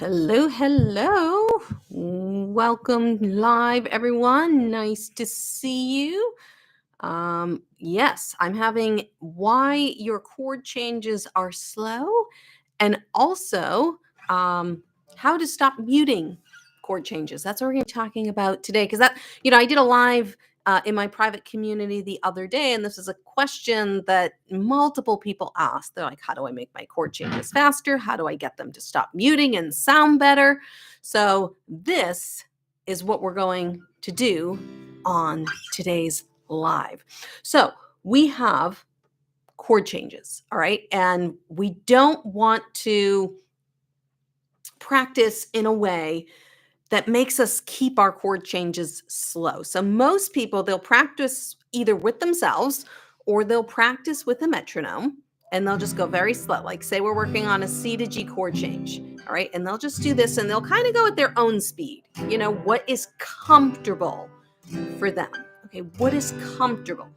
Hello, hello. Welcome live, everyone. Nice to see you. Yes, I'm having why your chord changes are slow and also how to stop muting chord changes. That's what we're going to be talking about today because I did a live in my private community the other day, and this is a question that multiple people asked. They're like, how do I make my chord changes faster? How do I get them to stop muting and sound better? So this is what we're going to do on today's live. So we have chord changes, all right? And we don't want to practice in a way that makes us keep our chord changes slow. So most people, they'll practice either with themselves or they'll practice with a metronome and they'll just go very slow. Like say we're working on a C to G chord change, all right? And they'll just do this and they'll kind of go at their own speed. What is comfortable for them. Okay, what is comfortable?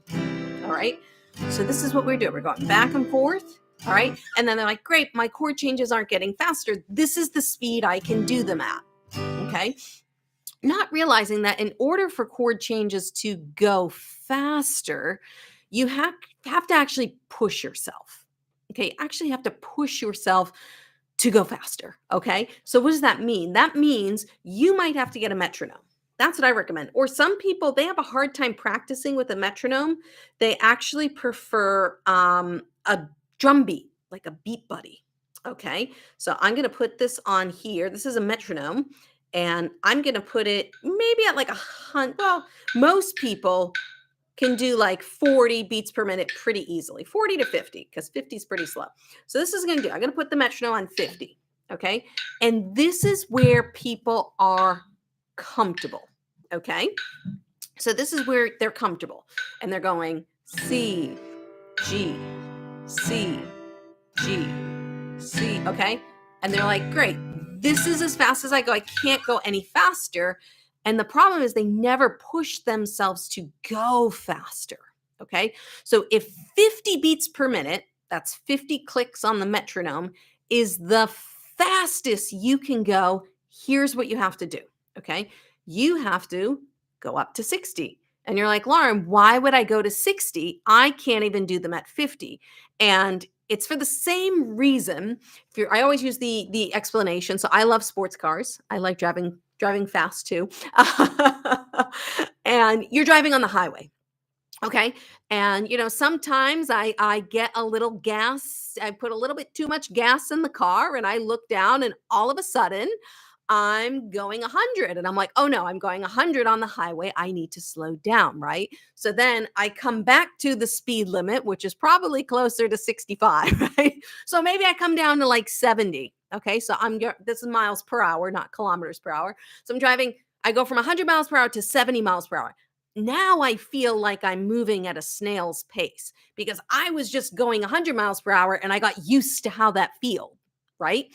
All right. So this is what we're doing. We're going back and forth. All right. And then they're like, great, my chord changes aren't getting faster. This is the speed I can do them at. Okay. Not realizing that in order for chord changes to go faster, you have to actually push yourself. Okay. Actually have to push yourself to go faster. Okay. So what does that mean? That means you might have to get a metronome. That's what I recommend. Or some people, they have a hard time practicing with a metronome. They actually prefer a drum beat, like a beat buddy. Okay. So I'm going to put this on here. This is a metronome. And I'm going to put it maybe at like 100. Well, most people can do like 40 beats per minute pretty easily, 40 to 50, because 50 is pretty slow. So this is going to do, I'm going to put the metronome on 50. Okay. And this is where people are comfortable. Okay. So this is where they're comfortable and they're going C, G, C, G, C. Okay. And they're like, great, this is as fast as I go. I can't go any faster. And the problem is they never push themselves to go faster. Okay. So if 50 beats per minute, that's 50 clicks on the metronome, is the fastest you can go, here's what you have to do. Okay. You have to go up to 60. And you're like, Lauren, why would I go to 60? I can't even do them at 50. And it's for the same reason. I always use the explanation. So I love sports cars. I like driving fast too. And you're driving on the highway. Okay. And sometimes I get a little gas. I put a little bit too much gas in the car and I look down and all of a sudden I'm going 100 and I'm like, oh no, I'm going 100 on the highway. I need to slow down, right? So then I come back to the speed limit, which is probably closer to 65, right? So maybe I come down to like 70. Okay. So this is miles per hour, not kilometers per hour. So I go from 100 miles per hour to 70 miles per hour. Now I feel like I'm moving at a snail's pace because I was just going 100 miles per hour and I got used to how that feels, right?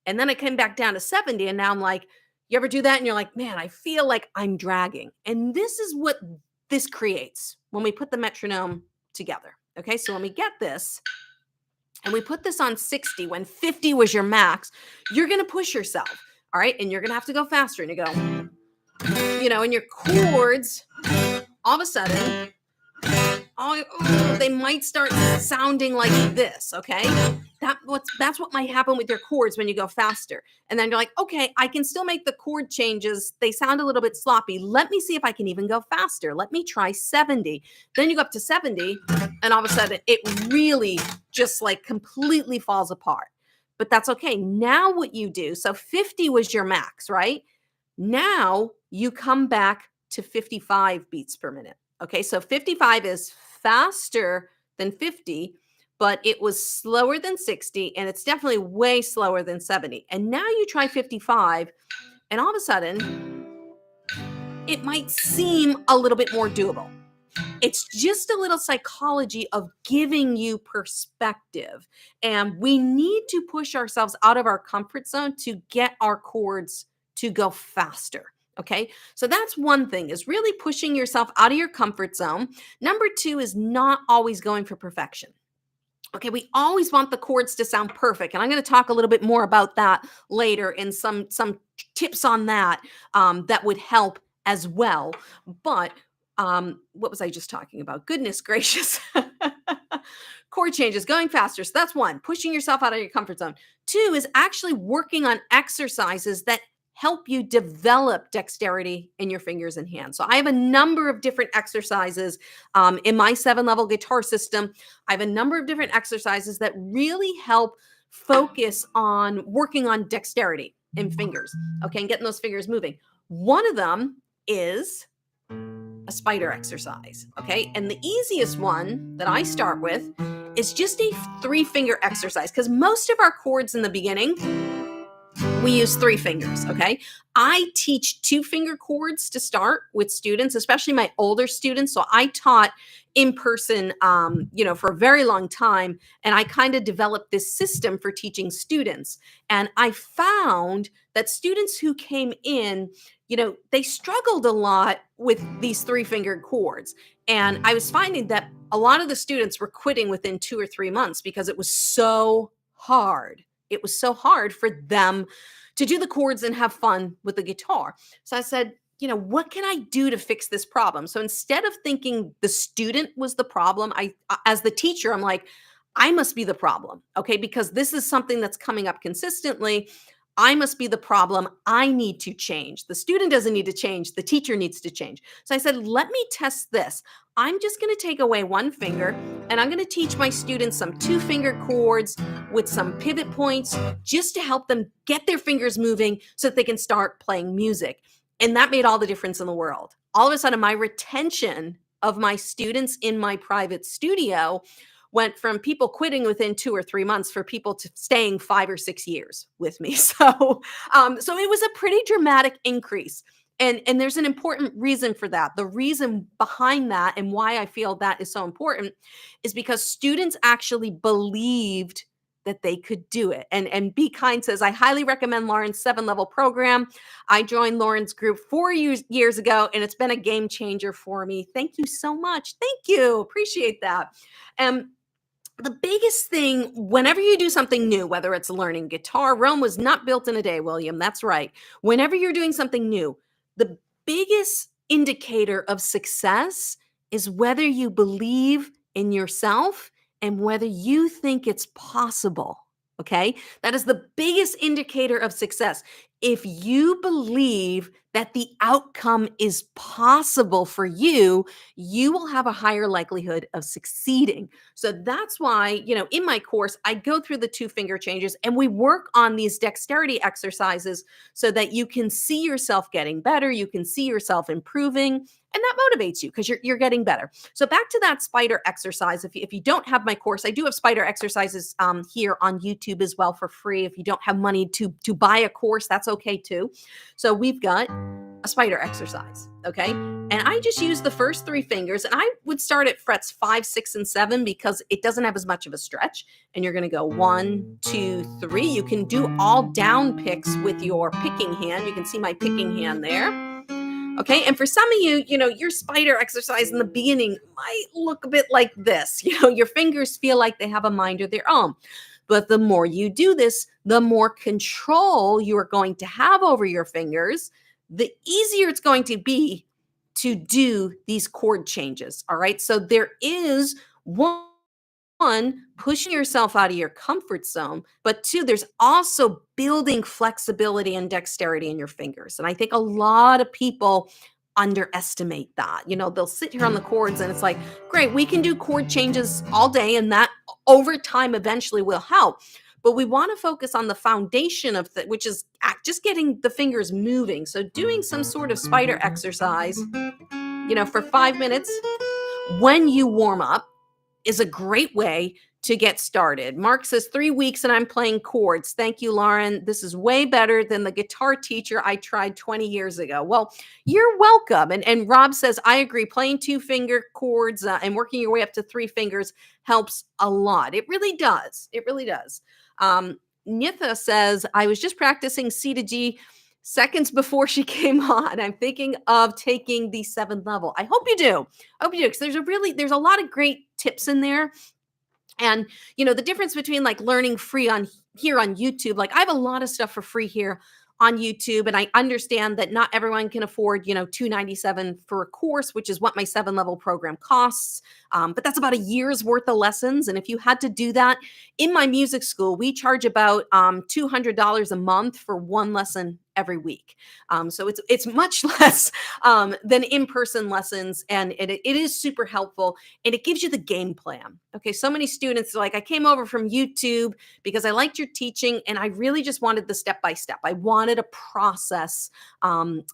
And then I came back down to 70 and now I'm like, you ever do that? And you're like, man, I feel like I'm dragging. And this is what this creates when we put the metronome together. Okay, so when we get this and we put this on 60, when 50 was your max, you're going to push yourself. All right, and you're going to have to go faster. And you go, and your chords, all of a sudden, they might start sounding like this, okay? That's what might happen with your chords when you go faster. And then you're like, okay, I can still make the chord changes. They sound a little bit sloppy. Let me see if I can even go faster. Let me try 70. Then you go up to 70, and all of a sudden it really just like completely falls apart. But that's okay. Now what you do, so 50 was your max, right? Now you come back to 55 beats per minute. Okay, so 55 is faster than 50, but it was slower than 60, and it's definitely way slower than 70. And now you try 55, and all of a sudden, it might seem a little bit more doable. It's just a little psychology of giving you perspective. And we need to push ourselves out of our comfort zone to get our chords to go faster. Okay, so that's one thing, is really pushing yourself out of your comfort zone. Number two is not always going for perfection. Okay, we always want the chords to sound perfect, and I'm going to talk a little bit more about that later and some tips on that that would help as well. But what was I just talking about? Goodness gracious. Chord changes, going faster. So that's one, pushing yourself out of your comfort zone. Two is actually working on exercises that help you develop dexterity in your fingers and hands. So I have a number of different exercises in my 7 level guitar system. I have a number of different exercises that really help focus on working on dexterity in fingers, okay, and getting those fingers moving. One of them is a spider exercise, okay? And the easiest one that I start with is just a 3 finger exercise because most of our chords in the beginning we use 3 fingers, okay? I teach 2 finger chords to start with students, especially my older students. So I taught in person, for a very long time, and I kind of developed this system for teaching students. And I found that students who came in, they struggled a lot with these 3 finger chords. And I was finding that a lot of the students were quitting within 2 or 3 months because it was so hard. It was so hard for them to do the chords and have fun with the guitar. So I said, what can I do to fix this problem? So instead of thinking the student was the problem, as the teacher, I'm like, I must be the problem, okay? Because this is something that's coming up consistently. I must be the problem. I need to change. The student doesn't need to change. The teacher needs to change. So I said, let me test this. I'm just going to take away 1 finger and I'm going to teach my students some 2 finger chords with some pivot points just to help them get their fingers moving so that they can start playing music. And that made all the difference in the world. All of a sudden, my retention of my students in my private studio went from people quitting within 2 or 3 months for people to staying 5 or 6 years with me. So it was a pretty dramatic increase. And there's an important reason for that. The reason behind that and why I feel that is so important is because students actually believed that they could do it. And Be Kind says, I highly recommend Lauren's 7 level program. I joined Lauren's group 4 years ago, and it's been a game changer for me. Thank you so much. Thank you. Appreciate that. Um, the biggest thing, whenever you do something new, whether it's learning guitar, Rome was not built in a day, William. That's right. Whenever you're doing something new, the biggest indicator of success is whether you believe in yourself and whether you think it's possible. Okay. That is the biggest indicator of success. If you believe that the outcome is possible for you, you will have a higher likelihood of succeeding. So that's why, in my course, I go through the 2 finger changes and we work on these dexterity exercises so that you can see yourself getting better, you can see yourself improving, and that motivates you because you're getting better. So back to that spider exercise. If you don't have my course, I do have spider exercises here on YouTube as well for free. If you don't have money to buy a course, that's okay too. So we've got a spider exercise, okay? And I just use the first 3 fingers, and I would start at frets 5, 6, and 7 because it doesn't have as much of a stretch. And you're going to go 1, 2, 3. You can do all down picks with your picking hand. You can see my picking hand there. Okay, and for some of you, your spider exercise in the beginning might look a bit like this. Your fingers feel like they have a mind of their own. But the more you do this, the more control you are going to have over your fingers, the easier it's going to be to do these chord changes. All right. So there is one, pushing yourself out of your comfort zone, but 2, there's also building flexibility and dexterity in your fingers. And I think a lot of people underestimate that. They'll sit here on the chords and it's like, great, we can do chord changes all day, and that over time eventually will help. But we want to focus on the foundation of which is just getting the fingers moving. So doing some sort of spider exercise, for 5 minutes when you warm up is a great way to get started. Mark says 3 weeks and I'm playing chords. Thank you, Lauren. This is way better than the guitar teacher I tried 20 years ago. Well, you're welcome. And Rob says, I agree. Playing 2 finger chords and working your way up to 3 fingers helps a lot. It really does. It really does. Nitha says, I was just practicing C to G seconds before she came on. I'm thinking of taking the 7th level. I hope you do. I hope you do, because there's a lot of great tips in there. And, the difference between like learning free on here on YouTube, like I have a lot of stuff for free here on YouTube, and I understand that not everyone can afford, $297 for a course, which is what my 7-level program costs. But that's about a year's worth of lessons. And if you had to do that in my music school, we charge about $200 a month for one lesson every week. So it's much less than in-person lessons, and it is super helpful, and it gives you the game plan. Okay, so many students are like, I came over from YouTube because I liked your teaching, and I really just wanted the step by step. I wanted a process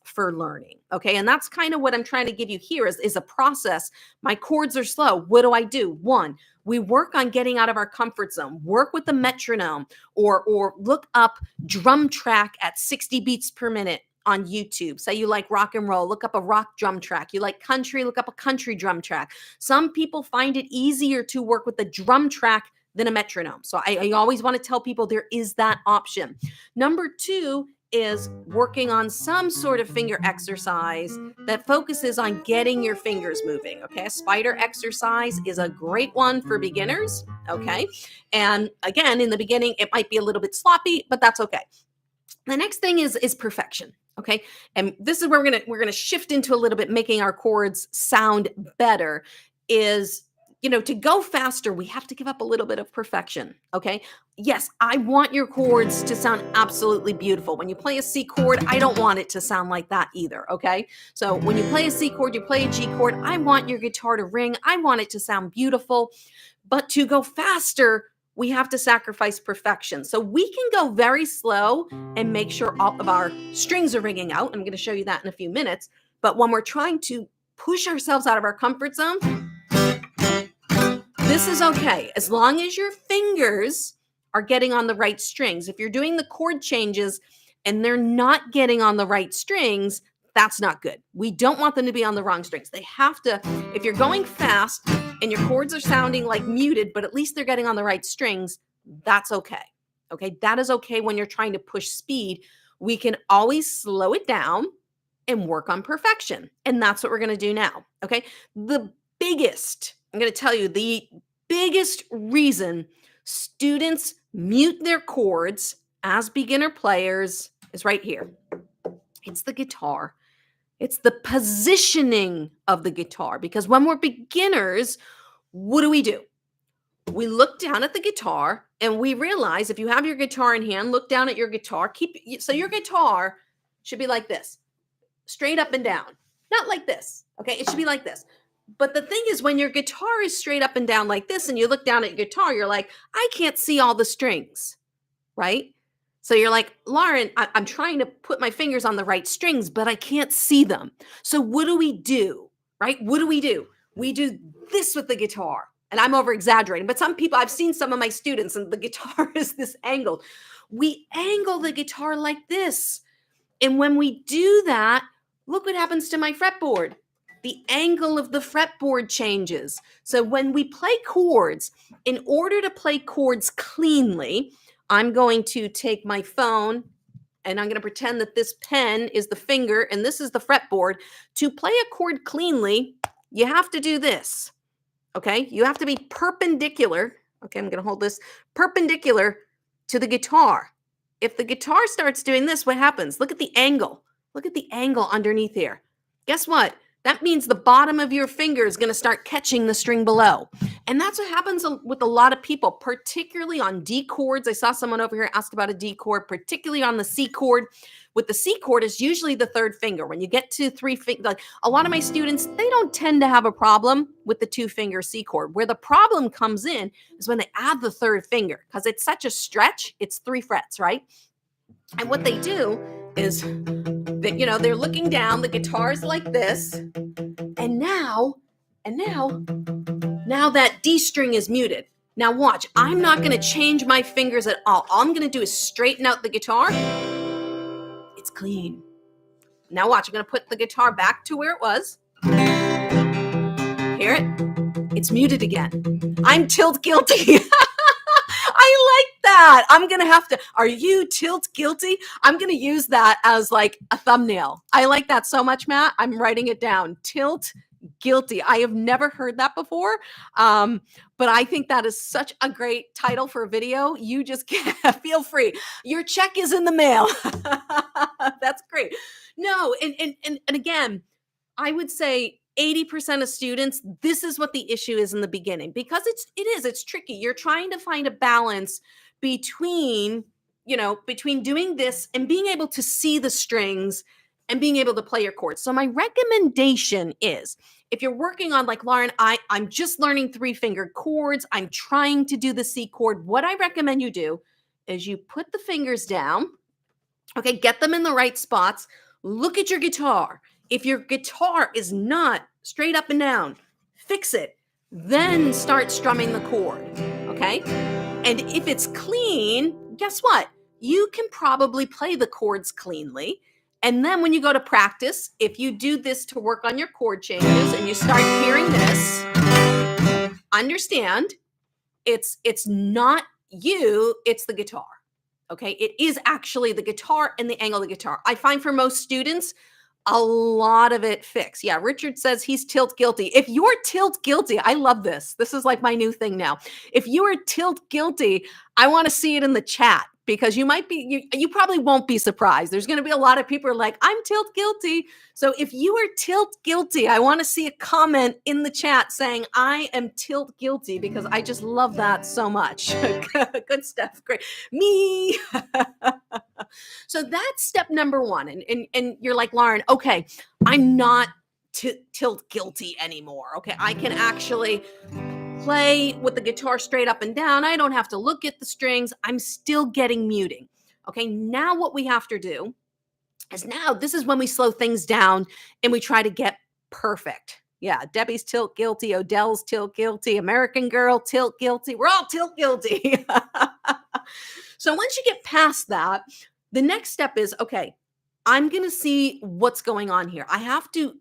for learning. Okay, and that's kind of what I'm trying to give you here is a process. My chords are slow. What do? One, we work on getting out of our comfort zone. Work with the metronome, or look up drum track at 60 beats per minute on YouTube. Say you like rock and roll, look up a rock drum track. You like country, look up a country drum track. Some people find it easier to work with the drum track than a metronome. So I always want to tell people there is that option. Number 2 is working on some sort of finger exercise that focuses on getting your fingers moving. Okay, a spider exercise is a great one for beginners. Okay, and again, in the beginning, it might be a little bit sloppy, but that's okay. The next thing is perfection. Okay, and this is where we're gonna shift into a little bit making our chords sound better. Is to go faster, we have to give up a little bit of perfection. Okay, yes, I want your chords to sound absolutely beautiful. When you play a C chord, I don't want it to sound like that either. Okay, so when you play a C chord, you play a G chord, I want your guitar to ring, I want it to sound beautiful. But to go faster, we have to sacrifice perfection. So we can go very slow and make sure all of our strings are ringing out. I'm going to show you that in a few minutes. But when we're trying to push ourselves out of our comfort zone, this is okay, as long as your fingers are getting on the right strings. If you're doing the chord changes and they're not getting on the right strings, that's not good. We don't want them to be on the wrong strings. They have to, if you're going fast and your chords are sounding like muted, but at least they're getting on the right strings, that's okay. Okay, that is okay when you're trying to push speed. We can always slow it down and work on perfection. And that's what we're going to do now. Okay, I'm going to tell you the biggest reason students mute their chords as beginner players is right here. It's the guitar. It's the positioning of the guitar, because when we're beginners, what do? We look down at the guitar and we realize, if you have your guitar in hand, look down at your guitar. So your guitar should be like this, straight up and down, not like this. Okay, it should be like this. But the thing is, when your guitar is straight up and down like this and you look down at your guitar, you're like, I can't see all the strings, right? So you're like, Lauren, I'm trying to put my fingers on the right strings, but I can't see them. So what do? Right? What do? We do this with the guitar. And I'm over exaggerating, but some people, I've seen some of my students, and the guitar is this angled. We angle the guitar like this. And when we do that, look what happens to my fretboard. The angle of the fretboard changes. So when we play chords, in order to play chords cleanly, I'm going to take my phone and I'm going to pretend that this pen is the finger and this is the fretboard. To play a chord cleanly, you have to do this. Okay, you have to be perpendicular. Okay, I'm going to hold this perpendicular to the guitar. If the guitar starts doing this, what happens? Look at the angle. Look at the angle underneath here. Guess what? That means the bottom of your finger is going to start catching the string below. And that's what happens with a lot of people, particularly on D chords. I saw someone over here ask about a D chord, particularly on the C chord. With the C chord, it's usually the third finger. When you get to 3 fingers, like a lot of my students, they don't tend to have a problem with the 2-finger C chord. Where the problem comes in is when they add the third finger, because it's such a stretch. It's 3 frets, right? And what they do is that, they're looking down, the guitar's like this, and now that D string is muted. Now watch, I'm not going to change my fingers at all. All I'm going to do is straighten out the guitar. It's clean. Now watch, I'm going to put the guitar back to where it was. Hear it? It's muted again. I'm tilt guilty. I like that. I'm going to have to, are you tilt guilty? I'm going to use that as like a thumbnail. I like that so much, Matt. I'm writing it down. Tilt guilty. I have never heard that before. Um, but I think that is such a great title for a video. You just feel free. Your check is in the mail. That's great. No, and again, I would say 80% of students, this is what the issue is in the beginning because it's tricky. You're trying to find a balance between, between doing this and being able to see the strings and being able to play your chords. So my recommendation is if you're working on like Lauren, I'm just learning 3-fingered chords. I'm trying to do the C chord. What I recommend you do is you put the fingers down. Okay, get them in the right spots. Look at your guitar. If your guitar is not straight up and down, fix it. Then start strumming the chord. Okay? And if it's clean, guess what? You can probably play the chords cleanly. And then when you go to practice, if you do this to work on your chord changes and you start hearing this, understand it's not you, it's the guitar. Okay, it is actually the guitar and the angle of the guitar. I find for most students, a lot of it fixed. Yeah, Richard says he's tilt guilty. If you're tilt guilty, I love this. This is like my new thing now. If you are tilt guilty, I want to see it in the chat because you might be, you probably won't be surprised. There's going to be a lot of people who are like, I'm tilt guilty. So if you are tilt guilty, I want to see a comment in the chat saying, I am tilt guilty because I just love that so much. Good stuff. Great. Me. So that's step number one. And you're like, Lauren, okay, I'm not tilt guilty anymore. Okay, I can actually play with the guitar straight up and down. I don't have to look at the strings. I'm still getting muting. Okay, now what we have to do is now this is when we slow things down and we try to get perfect. Yeah, Debbie's tilt guilty, Odell's tilt guilty, American Girl tilt guilty. We're all tilt guilty. So once you get past that, the next step is, okay, I'm going to see what's going on here. I have to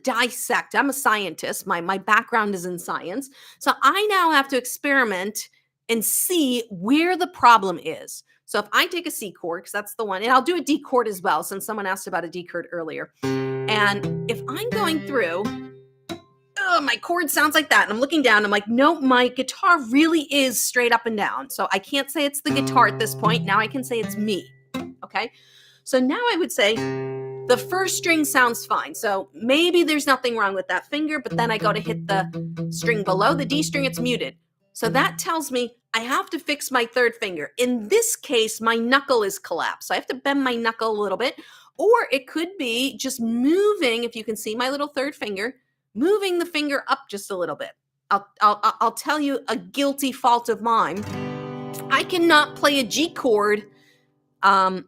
dissect. I'm a scientist. My background is in science. So I now have to experiment and see where the problem is. So if I take a C chord, because that's the one, and I'll do a D chord as well, since someone asked about a D chord earlier. And if I'm going through, oh, my chord sounds like that. And I'm looking down. I'm like, no, my guitar really is straight up and down. So I can't say it's the guitar at this point. Now I can say it's me. Okay. So now I would say the first string sounds fine. So maybe there's nothing wrong with that finger, but then I go to hit the string below the D string, it's muted. So that tells me I have to fix my third finger. In this case, my knuckle is collapsed. So I have to bend my knuckle a little bit, or it could be just moving, if you can see my little third finger, moving the finger up just a little bit. I'll tell you a guilty fault of mine. I cannot play a G chord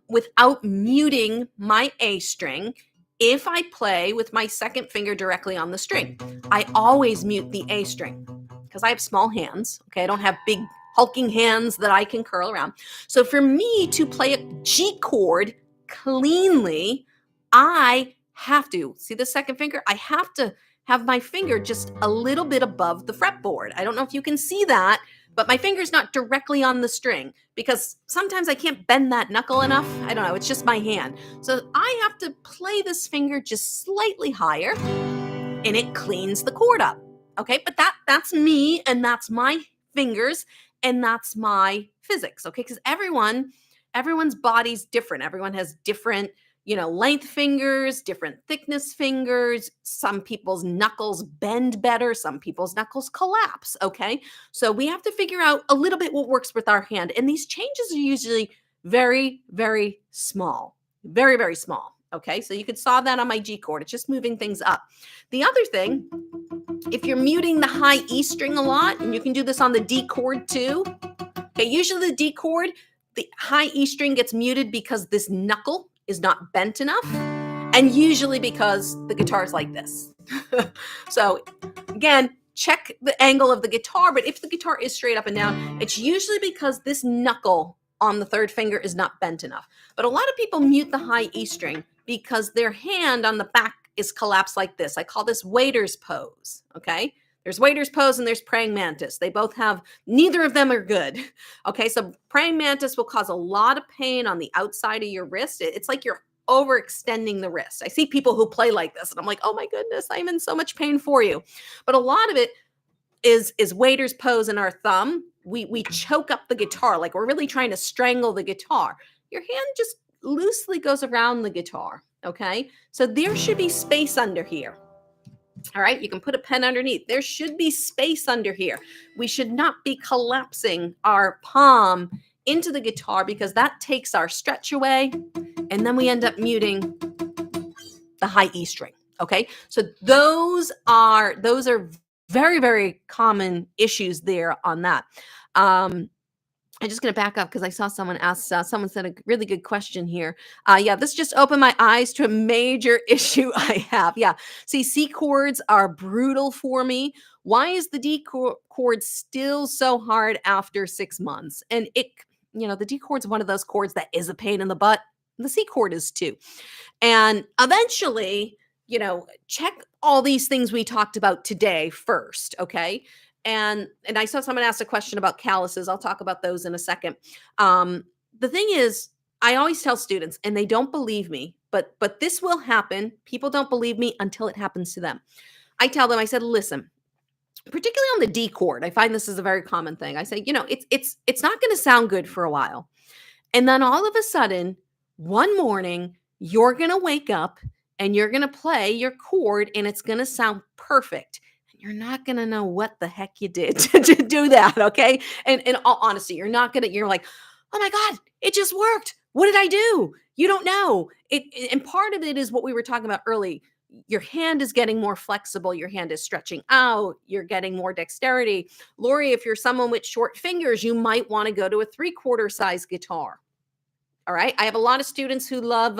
without muting my A string if I play with my second finger directly on the string. I always mute the A string because I have small hands. Okay, I don't have big hulking hands that I can curl around. So for me to play a G chord cleanly, I have to, see the second finger? I have to have my finger just a little bit above the fretboard. I don't know if you can see that, but my finger's not directly on the string because sometimes I can't bend that knuckle enough. I don't know, it's just my hand. So I have to play this finger just slightly higher and it cleans the chord up. Okay, but that's me and that's my fingers and that's my physics. Okay, because everyone's body's different. Everyone has different length fingers, different thickness fingers. Some people's knuckles bend better. Some people's knuckles collapse. Okay. So we have to figure out a little bit what works with our hand. And these changes are usually very, very small, very, very small. Okay. So you could solve that on my G chord. It's just moving things up. The other thing, if you're muting the high E string a lot, and you can do this on the D chord too. Okay. Usually the D chord, the high E string gets muted because this knuckle is not bent enough, and usually because the guitar is like this. So again, check the angle of the guitar, but if the guitar is straight up and down, it's usually because this knuckle on the third finger is not bent enough. But a lot of people mute the high E string because their hand on the back is collapsed like this. I call this waiter's pose, okay? There's waiter's pose and there's praying mantis. They both have, neither of them are good. Okay, so praying mantis will cause a lot of pain on the outside of your wrist. It's like you're overextending the wrist. I see people who play like this, and I'm like, oh my goodness, I'm in so much pain for you. But a lot of it is waiter's pose in our thumb. We choke up the guitar, like we're really trying to strangle the guitar. Your hand just loosely goes around the guitar. Okay. So there should be space under here. All right. You can put a pen underneath. There should be space under here. We should not be collapsing our palm into the guitar because that takes our stretch away. And then we end up muting the high E string. Okay. So those are very, very common issues there on that. I'm just going to back up because I saw someone ask, someone said a really good question here. Yeah, this just opened my eyes to a major issue I have. Yeah. See, C chords are brutal for me. Why is the chord still so hard after 6 months? And the D chord's one of those chords that is a pain in the butt. The C chord is too. And eventually, check all these things we talked about today first, okay? And I saw someone ask a question about calluses. I'll talk about those in a second. The thing is, I always tell students, and they don't believe me, but this will happen. People don't believe me until it happens to them. I tell them, I said, listen, particularly on the D chord, I find this is a very common thing. I say, it's not going to sound good for a while. And then all of a sudden, one morning, you're going to wake up and you're going to play your chord and it's going to sound perfect. And you're not going to know what the heck you did to do that. Okay. And in all honesty, you're like, oh my God, it just worked. What did I do? You don't know. And part of it is what we were talking about early. Your hand is getting more flexible. Your hand is stretching out. You're getting more dexterity. Lori, if you're someone with short fingers, you might want to go to a 3/4 size guitar. All right. I have a lot of students who love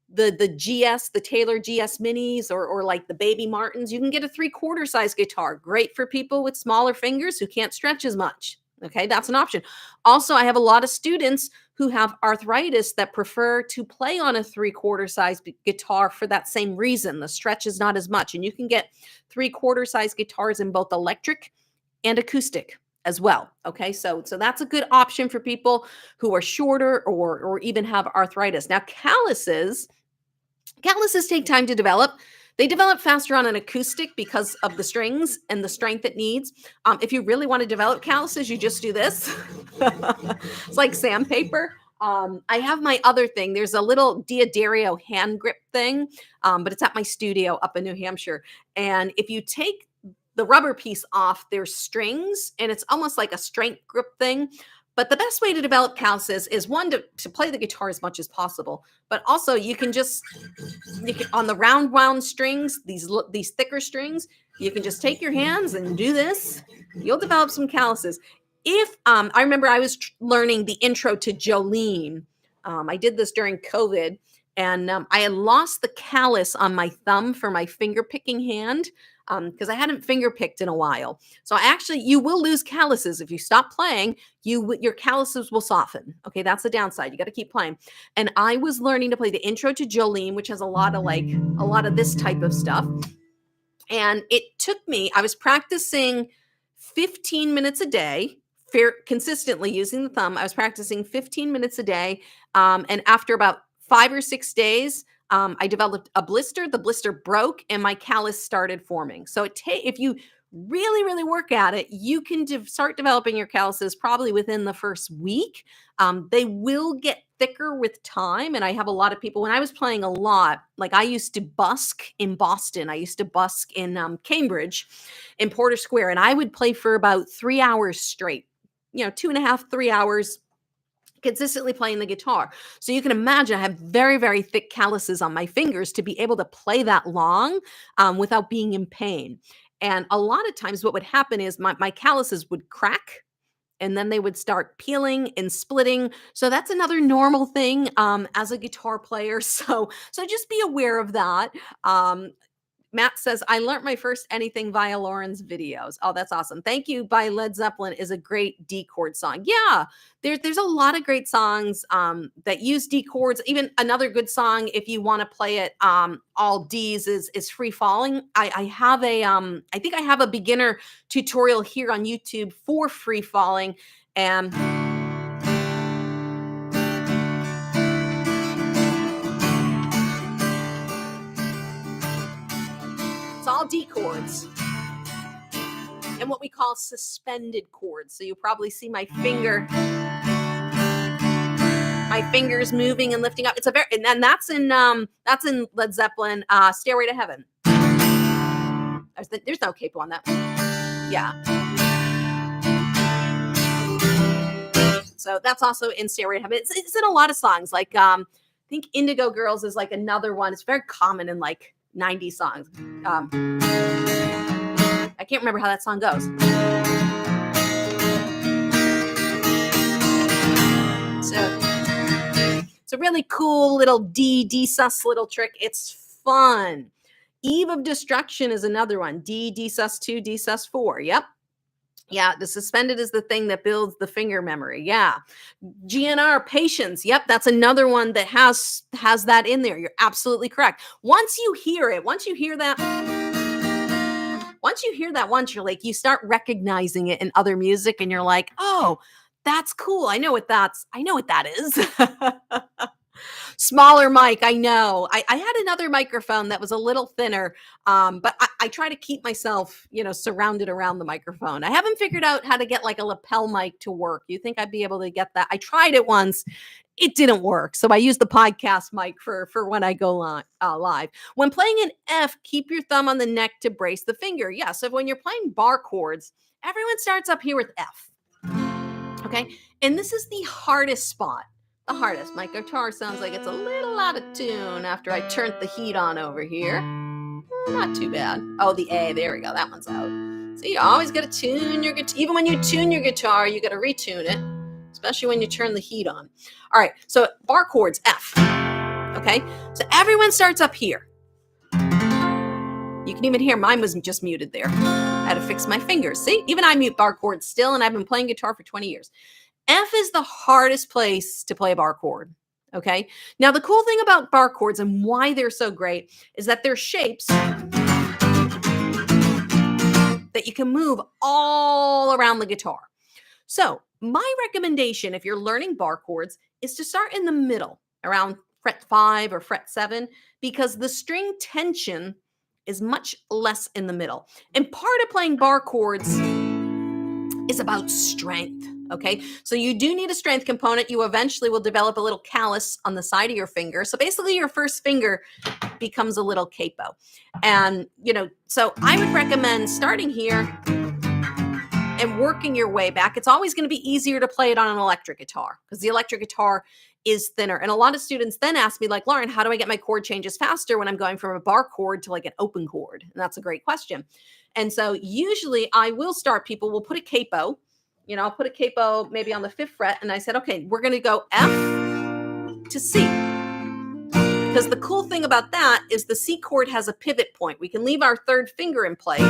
the Taylor GS minis or like the Baby Martins. You can get a 3/4 size guitar. Great for people with smaller fingers who can't stretch as much. Okay, that's an option. Also, I have a lot of students who have arthritis that prefer to play on a 3/4 size guitar for that same reason. The stretch is not as much, and you can get 3/4 size guitars in both electric and acoustic as well. Okay, so that's a good option for people who are shorter or even have arthritis. Now, calluses take time to develop. They develop faster on an acoustic because of the strings and the strength it needs. If you really want to develop calluses, you just do this. It's like sandpaper. I have my other thing. There's a little Diodario hand grip thing, but it's at my studio up in New Hampshire. And if you take the rubber piece off, there's strings, and it's almost like a strength grip thing. But the best way to develop calluses is one, to play the guitar as much as possible, but also you can on the round wound strings, these thicker strings, you can just take your hands and do this. You'll develop some calluses. If I remember I was learning the intro to Jolene. I did this during COVID, and I had lost the callus on my thumb for my finger picking hand because I hadn't finger picked in a while. So you will lose calluses if you stop playing. Your calluses will soften. Okay, that's the downside. You got to keep playing. And I was learning to play the intro to Jolene, which has a lot of this type of stuff. And it took me. I was practicing 15 minutes a day, consistently using the thumb. I was practicing 15 minutes a day, and after about 5 or 6 days, I developed a blister. The blister broke, and my callus started forming. So if you really, really work at it, you can start developing your calluses probably within the first week. They will get thicker with time. And I have a lot of people, when I was playing a lot, like I used to busk in Boston. I used to busk in Cambridge, in Porter Square, and I would play for about 3 hours straight, 2.5, 3 hours, consistently playing the guitar. So you can imagine I have very, very thick calluses on my fingers to be able to play that long without being in pain. And a lot of times what would happen is my calluses would crack, and then they would start peeling and splitting. So that's another normal thing as a guitar player. So just be aware of that. Matt says, I learned my first anything via Lauren's videos. Oh, that's awesome. Thank You by Led Zeppelin is a great D chord song. Yeah, there's a lot of great songs that use D chords. Even another good song, if you want to play it all Ds, is Free Falling. I think I have a beginner tutorial here on YouTube for Free Falling. And D chords and what we call suspended chords. So you probably see my fingers moving and lifting up. It's a very, and that's in Led Zeppelin, Stairway to Heaven. There's no capo on that one. Yeah. So that's also in Stairway to Heaven. It's in a lot of songs. Like I think Indigo Girls is like another one. It's very common in like 90s songs. I can't remember how that song goes. So it's a really cool little D sus little trick. It's fun. Eve of Destruction is another one. D sus 2, D sus 4. Yep. Yeah, the suspended is the thing that builds the finger memory. Yeah. GNR, Patience. Yep, that's another one that has that in there. You're absolutely correct. Once you hear that once, you're like, you start recognizing it in other music and you're like, oh, that's cool. I know what that is. Smaller mic, I know. I had another microphone that was a little thinner, but I try to keep myself, surrounded around the microphone. I haven't figured out how to get like a lapel mic to work. You think I'd be able to get that? I tried it once. It didn't work. So I use the podcast mic for when I go live. When playing an F, keep your thumb on the neck to brace the finger. Yeah, so when you're playing bar chords, everyone starts up here with F. Okay, and this is the hardest spot. The hardest. My guitar sounds like it's a little out of tune after I turned the heat on over here. Not too bad. Oh, the A. There we go. That one's out. So you always got to tune your guitar. Even when you tune your guitar, you got to retune it, especially when you turn the heat on. All right. So bar chords, F. Okay. So everyone starts up here. You can even hear mine was just muted there. I had to fix my fingers. See, even I mute bar chords still, and I've been playing guitar for 20 years. F is the hardest place to play a bar chord, okay? Now, the cool thing about bar chords and why they're so great is that they're shapes that you can move all around the guitar. So my recommendation, if you're learning bar chords, is to start in the middle, around fret 5 or fret 7, because the string tension is much less in the middle. And part of playing bar chords is about strength. Okay, so you do need a strength component. You eventually will develop a little callus on the side of your finger. So basically your first finger becomes a little capo. And, so I would recommend starting here and working your way back. It's always going to be easier to play it on an electric guitar because the electric guitar is thinner. And a lot of students then ask me like, Lauren, how do I get my chord changes faster when I'm going from a bar chord to like an open chord? And that's a great question. And so usually I will start people, we'll put a capo. I'll put a capo maybe on the 5th fret. And I said, okay, we're going to go F to C. Because the cool thing about that is the C chord has a pivot point. We can leave our 3rd finger in place.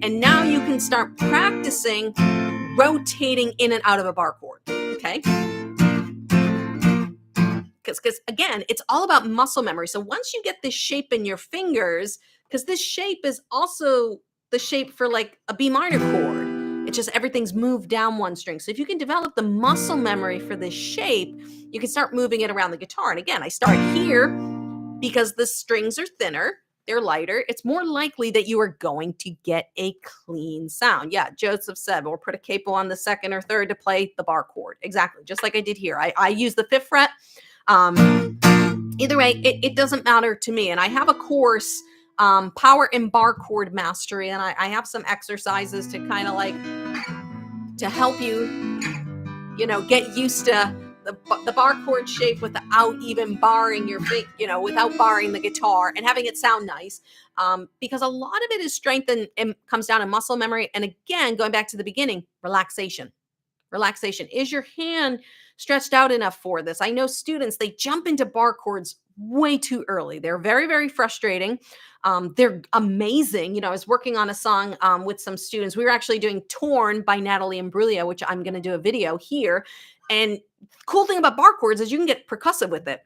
And now you can start practicing rotating in and out of a bar chord. Okay. Because again, it's all about muscle memory. So once you get this shape in your fingers, because this shape is also the shape for like a B minor chord. It's just everything's moved down one string. So if you can develop the muscle memory for this shape, you can start moving it around the guitar. And again, I start here because the strings are thinner, they're lighter. It's more likely that you are going to get a clean sound. Yeah, Joseph said, we'll put a capo on the 2nd or 3rd to play the bar chord. Exactly, just like I did here. I use the 5th fret. Either way, it doesn't matter to me. And I have a course, Power and Bar Chord Mastery, and I have some exercises to kind of like to help you, get used to the bar chord shape without even barring your without barring the guitar and having it sound nice. Because a lot of it is strength and comes down to muscle memory. And again, going back to the beginning, relaxation. Relaxation. Is your hand stretched out enough for this? I know students, they jump into bar chords way too early. They're very, very frustrating. They're amazing. I was working on a song with some students. We were actually doing Torn by Natalie Imbruglia, which I'm going to do a video here. And cool thing about bar chords is you can get percussive with it.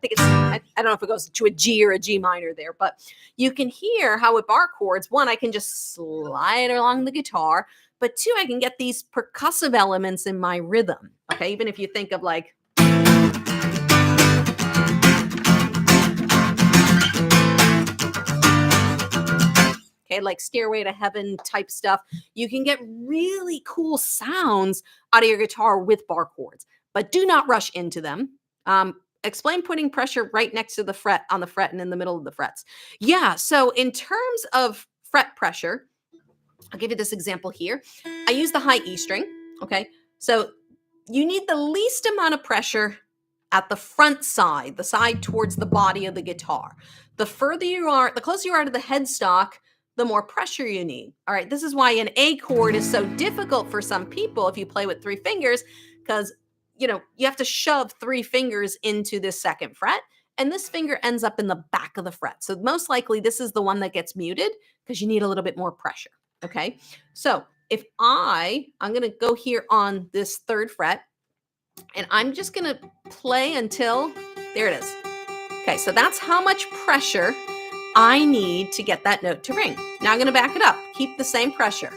I I don't know if it goes to a G or a G minor there, but you can hear how with bar chords, one, I can just slide along the guitar, but two, I can get these percussive elements in my rhythm. Okay, even if you think of like, okay, like Stairway to Heaven type stuff, you can get really cool sounds out of your guitar with bar chords, but do not rush into them. Explain putting pressure right next to the fret, on the fret and in the middle of the frets. Yeah, so in terms of fret pressure, I'll give you this example here. I use the high E string, okay? So you need the least amount of pressure at the front side, the side towards the body of the guitar. The further you are, the closer you are to the headstock, the more pressure you need. All right, this is why an A chord is so difficult for some people if you play with 3 fingers, because you have to shove 3 fingers into this second fret, and this finger ends up in the back of the fret. So most likely this is the one that gets muted because you need a little bit more pressure. Okay, so if I'm going to go here on this 3rd fret, and I'm just going to play until, there it is. Okay, so that's how much pressure I need to get that note to ring. Now I'm going to back it up. Keep the same pressure.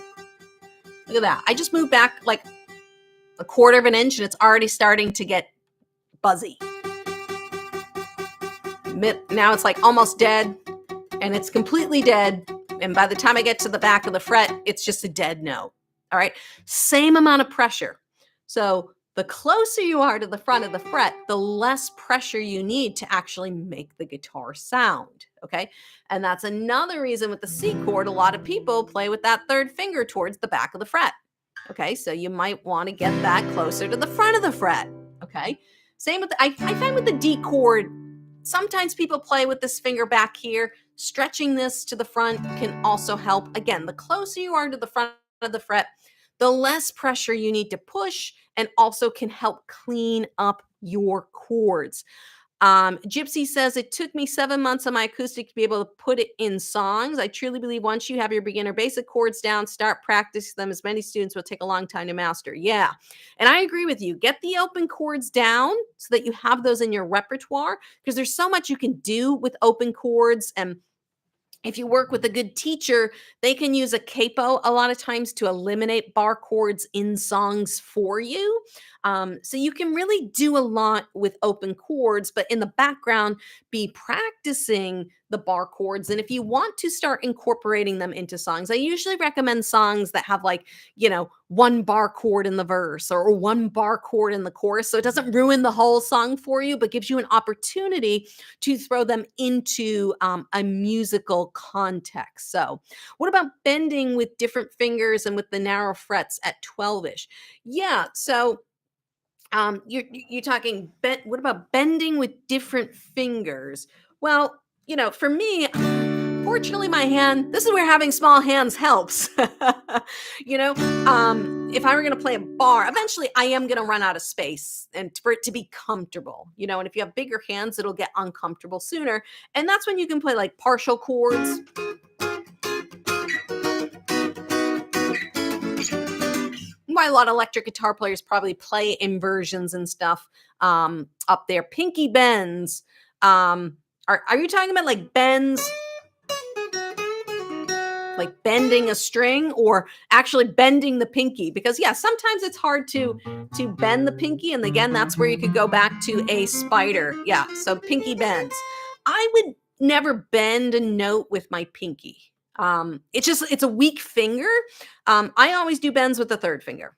Look at that. I just moved back like a 1/4 of an inch, and it's already starting to get buzzy. Now it's like almost dead, and it's completely dead. And by the time I get to the back of the fret, it's just a dead note. All right, same amount of pressure. So the closer you are to the front of the fret, the less pressure you need to actually make the guitar sound. Okay, and that's another reason with the C chord, a lot of people play with that 3rd finger towards the back of the fret. Okay, so you might want to get that closer to the front of the fret. Okay, same with I find with the D chord, sometimes people play with this finger back here. Stretching this to the front can also help. Again, the closer you are to the front of the fret, the less pressure you need to push, and also can help clean up your chords. Gypsy says, it took me 7 months on my acoustic to be able to put it in songs. I truly believe once you have your beginner basic chords down, start practicing them. As many students will take a long time to master. Yeah. And I agree with you. Get the open chords down so that you have those in your repertoire, because there's so much you can do with open chords. And if you work with a good teacher, they can use a capo a lot of times to eliminate bar chords in songs for you. So you can really do a lot with open chords, but in the background, be practicing the bar chords. And if you want to start incorporating them into songs, I usually recommend songs that have like, 1 bar chord in the verse or 1 bar chord in the chorus. So it doesn't ruin the whole song for you, but gives you an opportunity to throw them into a musical context. So what about bending with different fingers and with the narrow frets at 12-ish? Yeah, so you're talking what about bending with different fingers? Well, for me, fortunately, my hand, this is where having small hands helps. If I were going to play a bar, eventually I am going to run out of space and for it to be comfortable, and if you have bigger hands, it'll get uncomfortable sooner. And that's when you can play like partial chords. Why a lot of electric guitar players probably play inversions and stuff up there. Pinky bends. Are you talking about like bends? Like bending a string, or actually bending the pinky? Because sometimes it's hard to bend the pinky, and again, that's where you could go back to a spider. Yeah, so pinky bends. I would never bend a note with my pinky. It's a weak finger. I always do bends with the 3rd finger.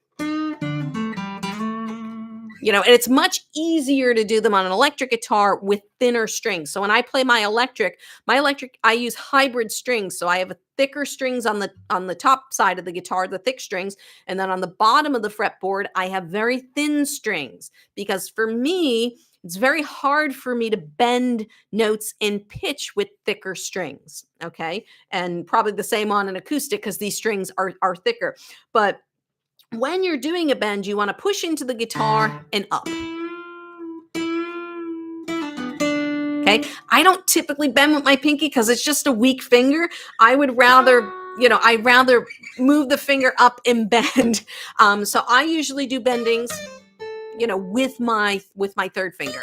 And it's much easier to do them on an electric guitar with thinner strings. So when I play my electric, I use hybrid strings. So I have thicker strings on the top side of the guitar, the thick strings, and then on the bottom of the fretboard, I have very thin strings, because for me, it's very hard for me to bend notes in pitch with thicker strings. Okay, and probably the same on an acoustic because these strings are thicker, but when you're doing a bend, you want to push into the guitar and up. Okay. I don't typically bend with my pinky because it's just a weak finger. I would rather, I'd rather move the finger up and bend. So I usually do bendings, with my 3rd finger.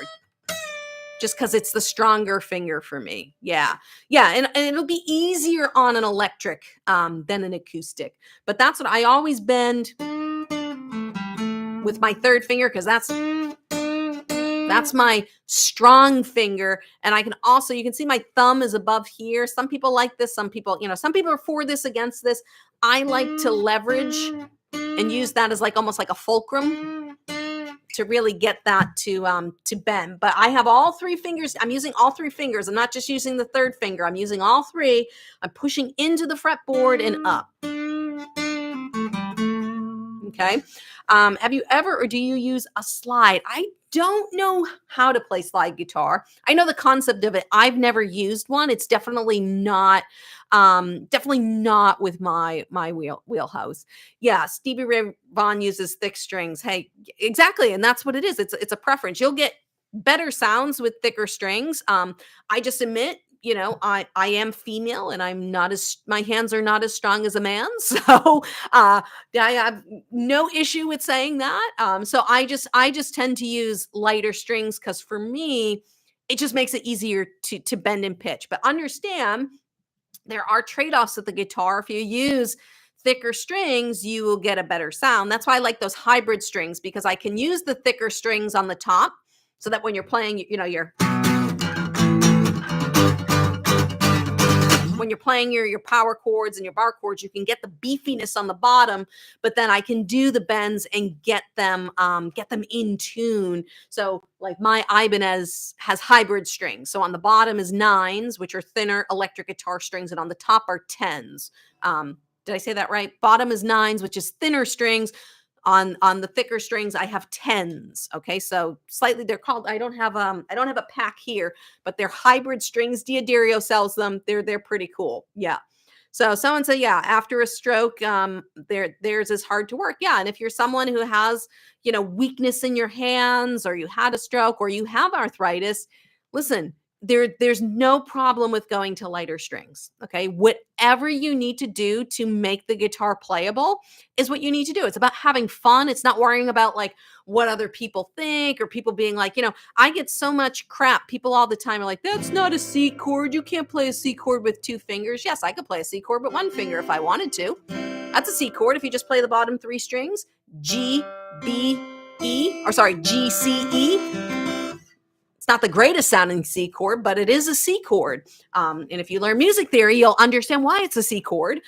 just because it's the stronger finger for me. Yeah. Yeah. And it'll be easier on an electric than an acoustic. But that's what I always bend with my third finger because that's my strong finger. And I can also, you can see my thumb is above here. Some people like this. Some people, some people are for this, against this. I like to leverage and use that as like almost like a fulcrum to really get that to bend. But I have all three fingers. I'm using all three fingers. I'm not just using the third finger. I'm using all three. I'm pushing into the fretboard and up. Okay. Have you ever, or do you use a slide? I don't know how to play slide guitar. I know the concept of it. I've never used one. It's definitely not with my wheelhouse. Yeah, Stevie Ray Vaughan uses thick strings. Hey, exactly, and that's what it is. It's a preference. You'll get better sounds with thicker strings. I just admit, I am female and I'm not as my hands are not as strong as a man. So I have no issue with saying that. So I just tend to use lighter strings because for me, it just makes it easier to bend and pitch. But understand there are trade-offs with the guitar. If you use thicker strings, you will get a better sound. That's why I like those hybrid strings, because I can use the thicker strings on the top so that when you're playing, you're when you're playing your power chords and your bar chords, you can get the beefiness on the bottom, but then I can do the bends and get them in tune. So like my Ibanez has hybrid strings. So on the bottom is nines, which are thinner electric guitar strings, and on the top are tens. Did I say that right? Bottom is nines, which is thinner strings. On the thicker strings, I have tens. Okay, so slightly, they're called, I don't have a pack here, but they're hybrid strings. Diodario sells them. They're pretty cool. Yeah. So someone said, yeah, after a stroke, theirs is hard to work. Yeah, and if you're someone who has, weakness in your hands, or you had a stroke, or you have arthritis, listen, there's no problem with going to lighter strings. Okay, whatever you need to do to make the guitar playable is what you need to do. It's about having fun. It's not worrying about like what other people think, or people being like, I get so much crap. People all the time are like, that's not a C chord. You can't play a C chord with two fingers. Yes, I could play a C chord with one finger if I wanted to. That's a C chord if you just play the bottom three strings. G, B, E, or sorry, G, C, E. It's not the greatest sounding C chord, but it is a C chord. And if you learn music theory, you'll understand why it's a C chord.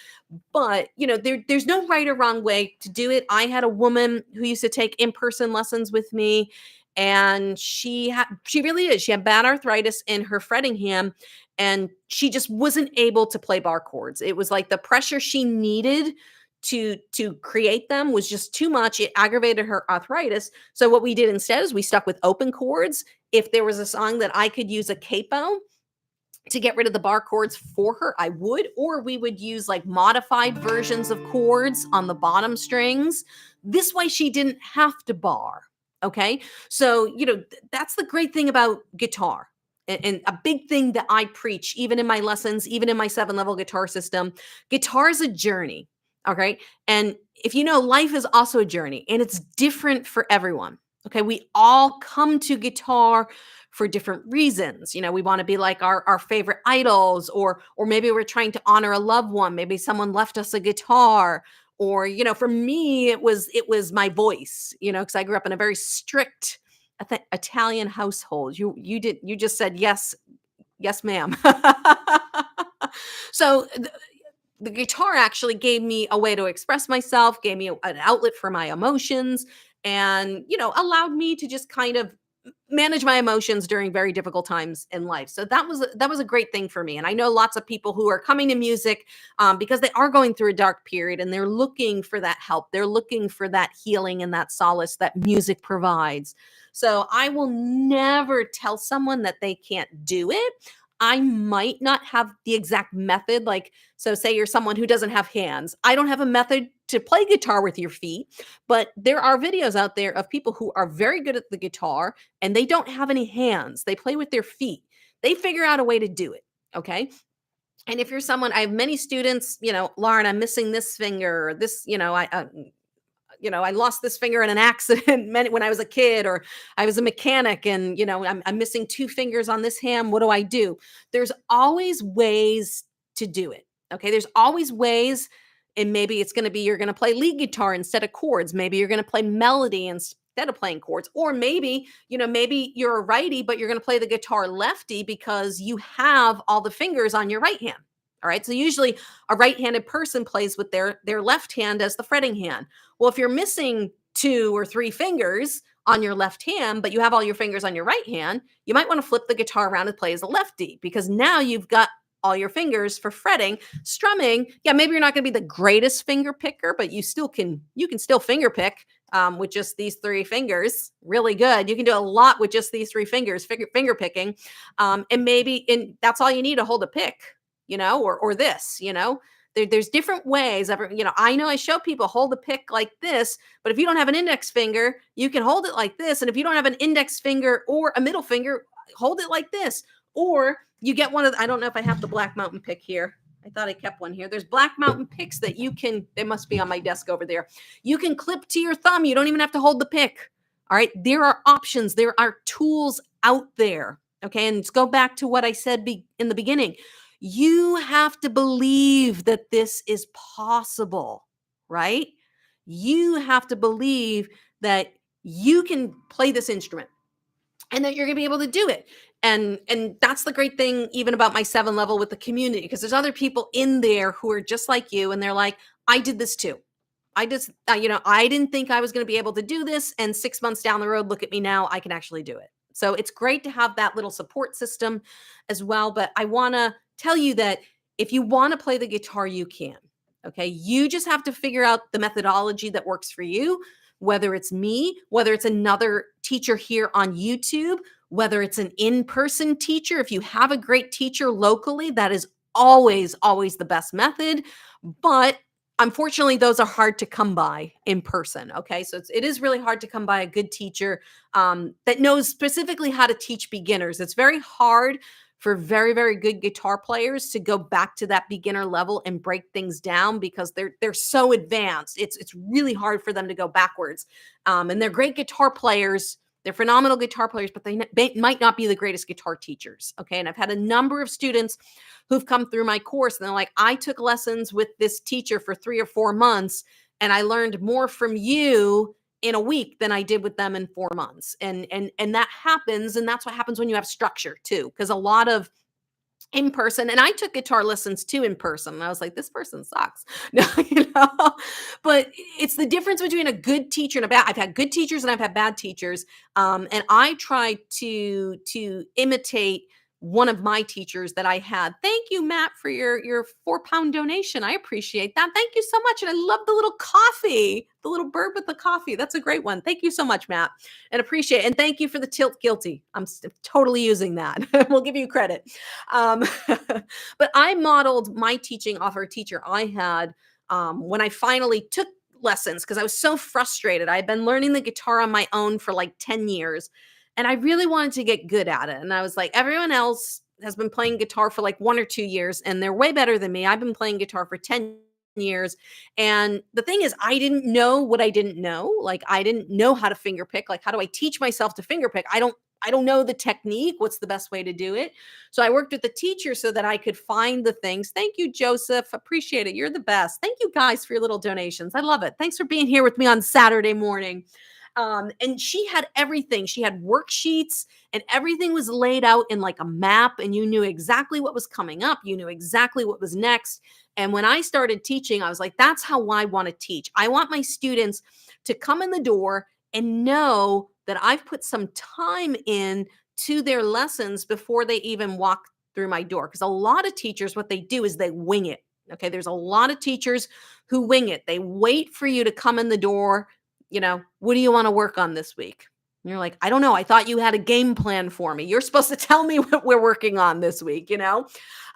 But there's no right or wrong way to do it. I had a woman who used to take in-person lessons with me, and she really is. She had bad arthritis in her fretting hand, and she just wasn't able to play bar chords. It was like the pressure she needed to create them was just too much. It aggravated her arthritis. So what we did instead is we stuck with open chords. If there was a song that I could use a capo to get rid of the bar chords for her, I would, or we would use like modified versions of chords on the bottom strings. This way she didn't have to bar. Okay. So, that's the great thing about guitar. And a big thing that I preach, even in my lessons, even in my 7-level guitar system, guitar is a journey. Okay. And if life is also a journey, and it's different for everyone. Okay. We all come to guitar for different reasons. We want to be like our favorite idols, or maybe we're trying to honor a loved one. Maybe someone left us a guitar, or for me it was my voice, because I grew up in a very strict Italian household. You just said yes, yes ma'am. So the guitar actually gave me a way to express myself, gave me an outlet for my emotions, and allowed me to just kind of manage my emotions during very difficult times in life. So that was a great thing for me. And I know lots of people who are coming to music because they are going through a dark period, and they're looking for that help. They're looking for that healing and that solace that music provides. So I will never tell someone that they can't do it. I might not have the exact method. Like, so say you're someone who doesn't have hands. I don't have a method to play guitar with your feet, but there are videos out there of people who are very good at the guitar and they don't have any hands. They play with their feet. They figure out a way to do it. Okay. And if you're someone, I have many students, Lauren, I'm missing this finger, or this, I lost this finger in an accident when I was a kid, or I was a mechanic and, I'm missing two fingers on this hand. What do I do? There's always ways to do it. Okay. There's always ways. And maybe it's going to be you're going to play lead guitar instead of chords. Maybe you're going to play melody instead of playing chords. Or maybe you're a righty, but you're going to play the guitar lefty because you have all the fingers on your right hand. All right. So usually a right-handed person plays with their left hand as the fretting hand. Well, if you're missing two or three fingers on your left hand, but you have all your fingers on your right hand, you might want to flip the guitar around and play as a lefty, because now you've got all your fingers for fretting. Strumming, yeah, maybe you're not going to be the greatest finger picker, but you can still finger pick with just these three fingers. Really good. You can do a lot with just these three fingers, finger picking, and that's all you need to hold a pick, or this. There's different ways. I know I show people hold a pick like this, but if you don't have an index finger, you can hold it like this. And if you don't have an index finger or a middle finger, hold it like this. Or you get I don't know if I have the Black Mountain pick here. I thought I kept one here. There's Black Mountain picks that they must be on my desk over there. You can clip to your thumb. You don't even have to hold the pick. All right. There are options. There are tools out there. Okay. And let's go back to what I said in the beginning. You have to believe that this is possible, right? You have to believe that you can play this instrument and that you're going to be able to do it. And that's the great thing even about my 7 level with the community, because there's other people in there who are just like you, and they're like, I did this too. I just, I didn't think I was going to be able to do this. And 6 months down the road, look at me now, I can actually do it. So it's great to have that little support system as well. But I want to tell you that if you want to play the guitar, you can. Okay. You just have to figure out the methodology that works for you, whether it's me, whether it's another teacher here on YouTube, whether it's an in-person teacher. If you have a great teacher locally, that is always, always the best method. But unfortunately, those are hard to come by in person. Okay. So it is really hard to come by a good teacher that knows specifically how to teach beginners. It's very hard for very, very good guitar players to go back to that beginner level and break things down, because they're so advanced. It's really hard for them to go backwards. And they're great guitar players. They're phenomenal guitar players, but they might not be the greatest guitar teachers. Okay. And I've had a number of students who've come through my course, and they're like, I took lessons with this teacher for 3 or 4 months, and I learned more from you in a week than I did with them in 4 months. And that happens. And that's what happens when you have structure too, because a lot of in person, and I took guitar lessons too in person, and I was like, this person sucks. No, but it's the difference between a good teacher and a bad. I've had good teachers and I've had bad teachers. And I try to imitate one of my teachers that I had. Thank you, Matt, for your £4 donation. I appreciate that. Thank you so much. And I love the little coffee, the little bird with the coffee. That's a great one. Thank you so much, Matt, and appreciate it. And thank you for the tilt guilty. I'm totally using that. We'll give you credit. But I modeled my teaching off a teacher I had when I finally took lessons, because I was so frustrated. I had been learning the guitar on my own for like 10 years. And I really wanted to get good at it. And I was like, everyone else has been playing guitar for like 1 or 2 years, and they're way better than me. I've been playing guitar for 10 years. And the thing is, I didn't know what I didn't know. Like, I didn't know how to finger pick. Like, how do I teach myself to finger pick? I don't know the technique. What's the best way to do it? So I worked with the teacher so that I could find the things. Thank you, Joseph. Appreciate it. You're the best. Thank you guys for your little donations. I love it. Thanks for being here with me on Saturday morning. And she had everything. She had worksheets, and everything was laid out in like a map, and you knew exactly what was coming up. You knew exactly what was next. And when I started teaching, I was like, that's how I want to teach. I want my students to come in the door and know that I've put some time in to their lessons before they even walk through my door. Because a lot of teachers, what they do is they wing it. Okay. There's a lot of teachers who wing it. They wait for you to come in the door. What do you want to work on this week? And you're like, I don't know. I thought you had a game plan for me. You're supposed to tell me what we're working on this week.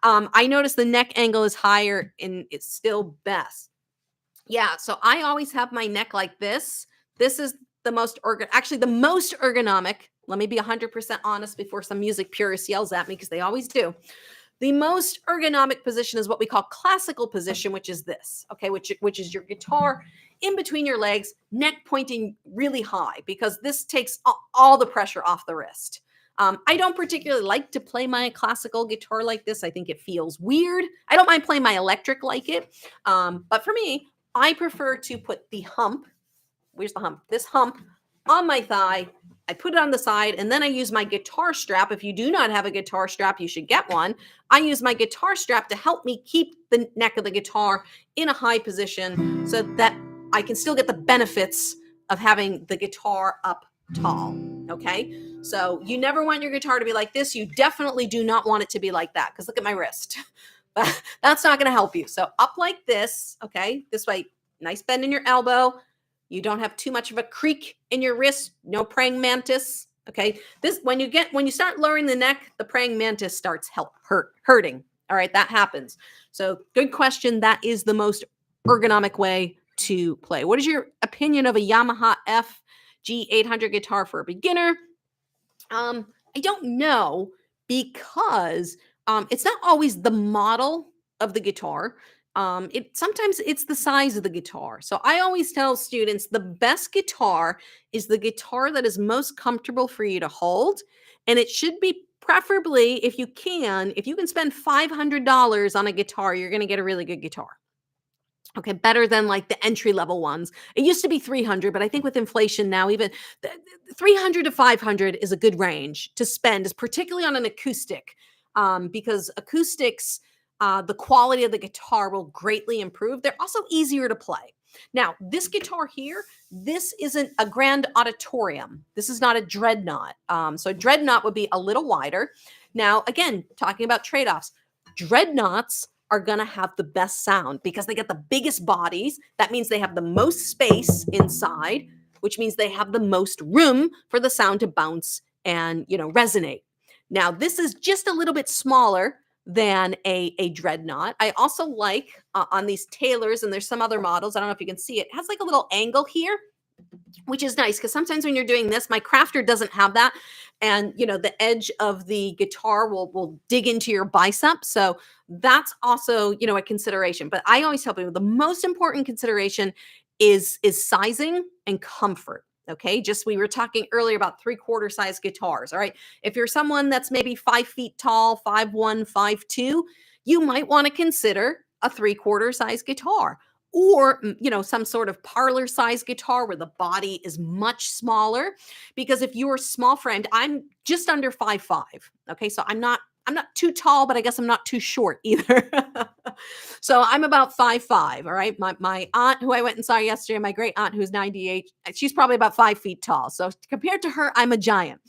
I noticed the neck angle is higher and it's still best. Yeah. So I always have my neck like this. This is the most ergonomic. Let me be 100% honest before some music purist yells at me, because they always do. The most ergonomic position is what we call classical position, which is this, okay, which is your guitar in between your legs, neck pointing really high, because this takes all the pressure off the wrist. I don't particularly like to play my classical guitar like this. I think it feels weird. I don't mind playing my electric like it. But for me, I prefer to put the hump, where's the hump? This hump on my thigh. I put it on the side, and then I use my guitar strap. If you do not have a guitar strap, you should get one. I use my guitar strap to help me keep the neck of the guitar in a high position so that I can still get the benefits of having the guitar up tall. Okay. So you never want your guitar to be like this. You definitely do not want it to be like that, because look at my wrist. That's not going to help you. So up like this. Okay. This way, nice bend in your elbow. You don't have too much of a creak in your wrist. No praying mantis. Okay. This when you start lowering the neck, the praying mantis starts hurting. All right, that happens. So good question. That is the most ergonomic way to play. What is your opinion of a Yamaha FG800 guitar for a beginner? I don't know, because it's not always the model of the guitar. It sometimes it's the size of the guitar. So I always tell students the best guitar is the guitar that is most comfortable for you to hold, and it should be preferably, if you can spend $500 on a guitar, you're going to get a really good guitar. Okay, better than like the entry level ones. It used to be 300, but I think with inflation now, even 300 to 500 is a good range to spend, is particularly on an acoustic, because acoustics, the quality of the guitar will greatly improve. They're also easier to play. Now, this guitar here, this isn't a grand auditorium. This is not a dreadnought. So a dreadnought would be a little wider. Now, again, talking about trade-offs, dreadnoughts are going to have the best sound because they get the biggest bodies. That means they have the most space inside, which means they have the most room for the sound to bounce and, resonate. Now, this is just a little bit smaller than a dreadnought. I also like on these Taylors, and there's some other models, I don't know if you can see it, has like a little angle here, which is nice, because sometimes when you're doing this, my crafter doesn't have that, and the edge of the guitar will dig into your bicep. So that's also a consideration. But I always tell people the most important consideration is sizing and comfort. Okay, just we were talking earlier about 3/4 size guitars. All right, if you're someone that's maybe 5 feet tall, 5'1", 5'2", you might want to consider a 3/4 size guitar, or some sort of parlor size guitar where the body is much smaller. Because if you're small framed, I'm just under 5'5". Okay, so I'm not too tall, but I guess I'm not too short either. So I'm about 5'5". All right, my aunt, who I went and saw yesterday, my great aunt, who's 98, she's probably about 5 feet tall. So compared to her, I'm a giant.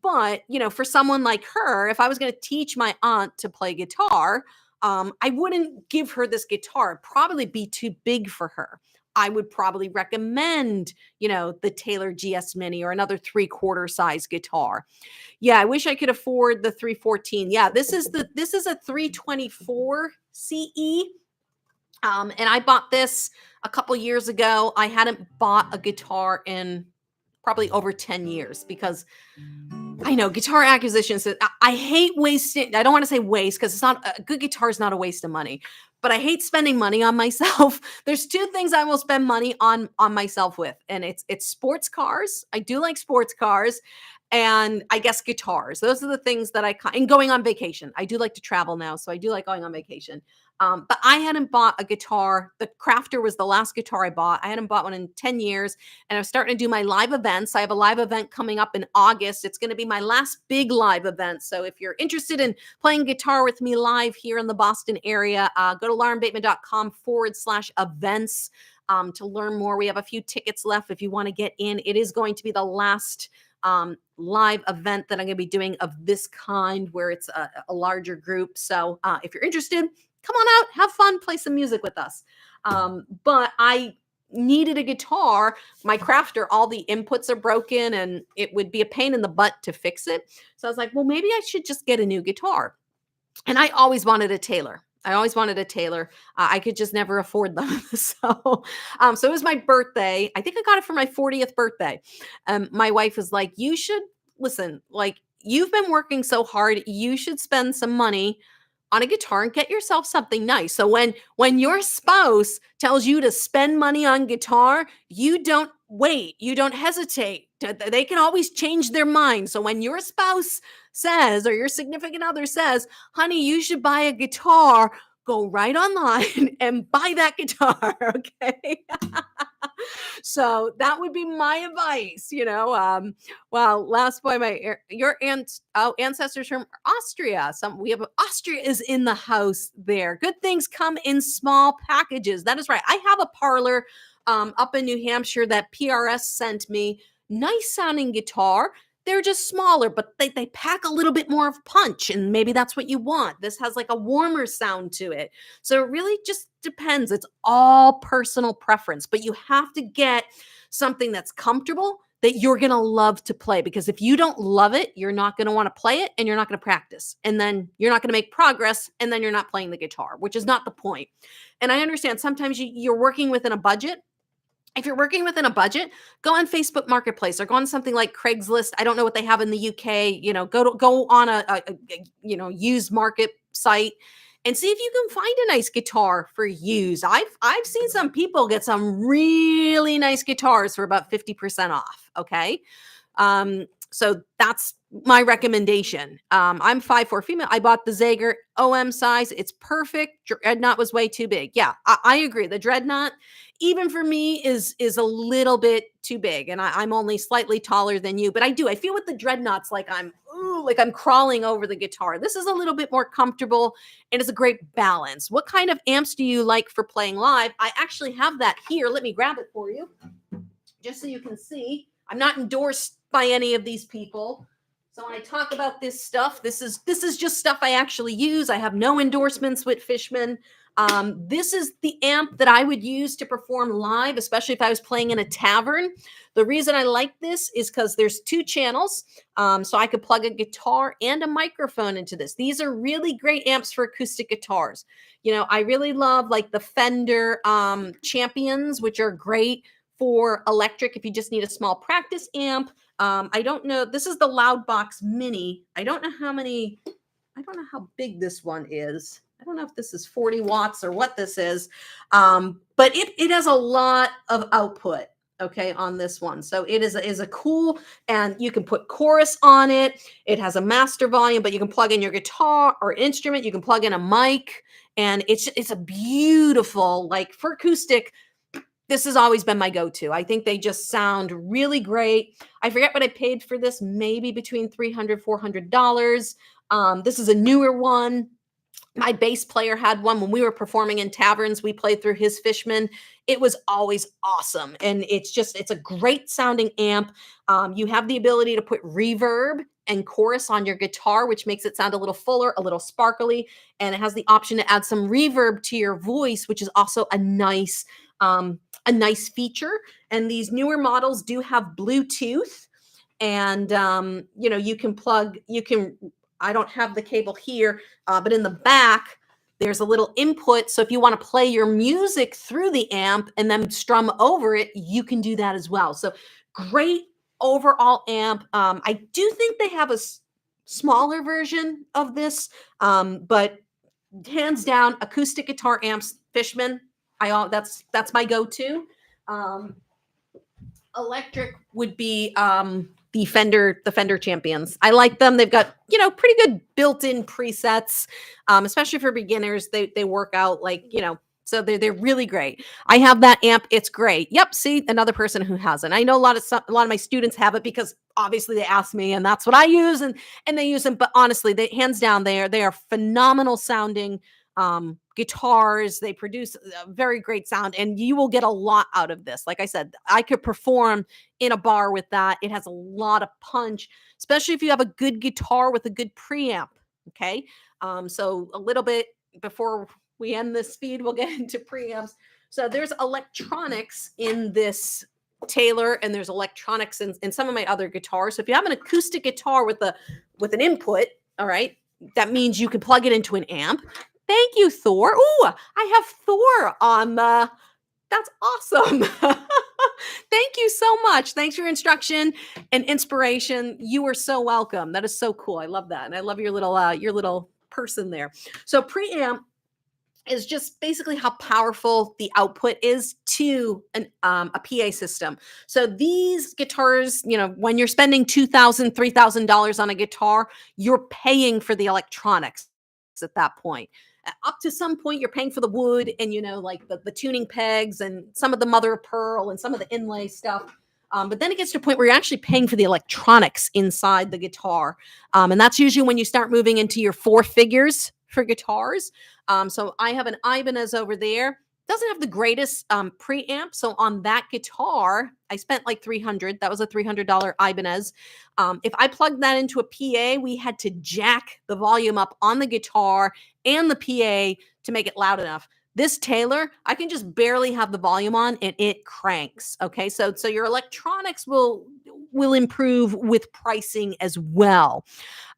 But for someone like her, if I was going to teach my aunt to play guitar, I wouldn't give her this guitar. It'd probably be too big for her. I would probably recommend, the Taylor GS Mini or another 3/4 size guitar. Yeah, I wish I could afford the 314. Yeah, this is a 324 CE. And I bought this a couple years ago. I hadn't bought a guitar in probably over 10 years, because I know guitar acquisitions. I hate wasting. I don't want to say waste, because it's not a good guitar is not a waste of money, but I hate spending money on myself. There's two things I will spend money on myself with, and it's sports cars. I do like sports cars, and I guess guitars. Those are the things that and going on vacation. I do like to travel now, so I do like going on vacation. But I hadn't bought a guitar. The Crafter was the last guitar I bought. I hadn't bought one in 10 years, and I was starting to do my live events. I have a live event coming up in August. It's going to be my last big live event. So if you're interested in playing guitar with me live here in the Boston area, go to laurenbateman.com/events to learn more. We have a few tickets left if you want to get in. It is going to be the last live event that I'm going to be doing of this kind, where it's a larger group. So if you're interested, come on out, have fun, play some music with us. But I needed a guitar. My Crafter, all the inputs are broken, and it would be a pain in the butt to fix it. So I was like, well, maybe I should just get a new guitar. And I always wanted a Taylor. I could just never afford them. So it was my birthday. I think I got it for my 40th birthday. My wife was like, you should listen, like, you've been working so hard. You should spend some money on a guitar and get yourself something nice. So when your spouse tells you to spend money on guitar, you don't wait, you don't hesitate. They can always change their mind. So when your spouse says or your significant other says, "Honey, you should buy a guitar," go right online and buy that guitar, okay? So that would be my advice, well, last point, your ancestors from Austria. Austria is in the house there. Good things come in small packages. That is right. I have a parlor up in New Hampshire that PRS sent me. Nice sounding guitar. They're just smaller, but they pack a little bit more of punch, and maybe that's what you want. This has like a warmer sound to it. So it really just depends. It's all personal preference, but you have to get something that's comfortable that you're going to love to play, because if you don't love it, you're not going to want to play it, and you're not going to practice. And then you're not going to make progress, and then you're not playing the guitar, which is not the point. And I understand sometimes you're working within a budget. If you're working within a budget, go on Facebook Marketplace or go on something like Craigslist. I don't know what they have in the UK. Go on a used market site and see if you can find a nice guitar for used. I've seen some people get some really nice guitars for about 50% off. Okay. So that's my recommendation. I'm 5'4" female. I bought the Zager OM size. It's perfect. Dreadnought was way too big. Yeah, I agree. The Dreadnought, even for me, is a little bit too big, and I'm only slightly taller than you. But I feel with the Dreadnoughts like I'm crawling over the guitar. This is a little bit more comfortable, and it's a great balance. What kind of amps do you like for playing live? I actually have that here. Let me grab it for you, just so you can see. I'm not endorsed by any of these people. So when I talk about this stuff, this is just stuff I actually use. I have no endorsements with Fishman. This is the amp that I would use to perform live, especially if I was playing in a tavern. The reason I like this is because there's 2 channels, so I could plug a guitar and a microphone into this. These are really great amps for acoustic guitars. I really love like the Fender Champions, which are great for electric if you just need a small practice amp. I don't know. This is the Loudbox Mini. I don't know how big this one is. I don't know if this is 40 watts or what this is. But it has a lot of output, okay, on this one. So it is a cool, and you can put chorus on it. It has a master volume, but you can plug in your guitar or instrument. You can plug in a mic, and it's a beautiful, like for acoustic, this has always been my go-to. I think they just sound really great. I forget what I paid for this, maybe between $300, $400. This is a newer one. My bass player had one when we were performing in taverns. We played through his Fishman. It was always awesome. And it's a great sounding amp. You have the ability to put reverb and chorus on your guitar, which makes it sound a little fuller, a little sparkly. And it has the option to add some reverb to your voice, which is also a nice feature. And these newer models do have Bluetooth, and I don't have the cable here, but in the back there's a little input, so if you want to play your music through the amp and then strum over it, you can do that as well. So great overall amp. I do think they have a smaller version of this, but hands down, acoustic guitar amps, Fishman. That's my go-to. Electric would be the Fender Champions. I like them. They've got pretty good built-in presets, especially for beginners. They work out so they're really great. I have that amp. It's great. Yep. See, another person who has it. I know a lot of my students have it because obviously they ask me, and that's what I use, and they use them. But honestly, hands down, they are phenomenal sounding guitars. They produce a very great sound, and you will get a lot out of this. Like I said, I could perform in a bar with that. It has a lot of punch, especially if you have a good guitar with a good preamp. Okay. So a little bit before we end this feed, we'll get into preamps. So there's electronics in this Taylor, and there's electronics in some of my other guitars. So if you have an acoustic guitar with an input, all right, that means you can plug it into an amp. Thank you, Thor. Ooh, I have Thor on the. That's awesome. Thank you so much. Thanks for your instruction and inspiration. You are so welcome. That is so cool. I love that. And I love your little person there. So preamp is just basically how powerful the output is to a PA system. So these guitars, when you're spending $2,000, $3,000 on a guitar, you're paying for the electronics at that point. Up to some point, you're paying for the wood and, like the tuning pegs and some of the mother of pearl and some of the inlay stuff. But then it gets to a point where you're actually paying for the electronics inside the guitar. And that's usually when you start moving into your four figures for guitars. So I have an Ibanez over there. Doesn't have the greatest preamp. So on that guitar, I spent like $300. That was a $300 Ibanez. If I plugged that into a PA, we had to jack the volume up on the guitar and the PA to make it loud enough. This Taylor, I can just barely have the volume on and it cranks. Okay, so your electronics will improve with pricing as well.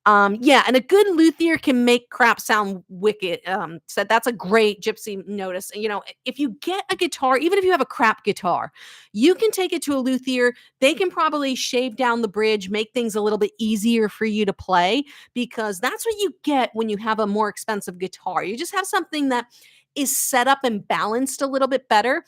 Yeah, and a good luthier can make crap sound wicked. So that's a great gypsy notice. If you get a guitar, even if you have a crap guitar, you can take it to a luthier. They can probably shave down the bridge, make things a little bit easier for you to play, because that's what you get when you have a more expensive guitar. You just have something that is set up and balanced a little bit better.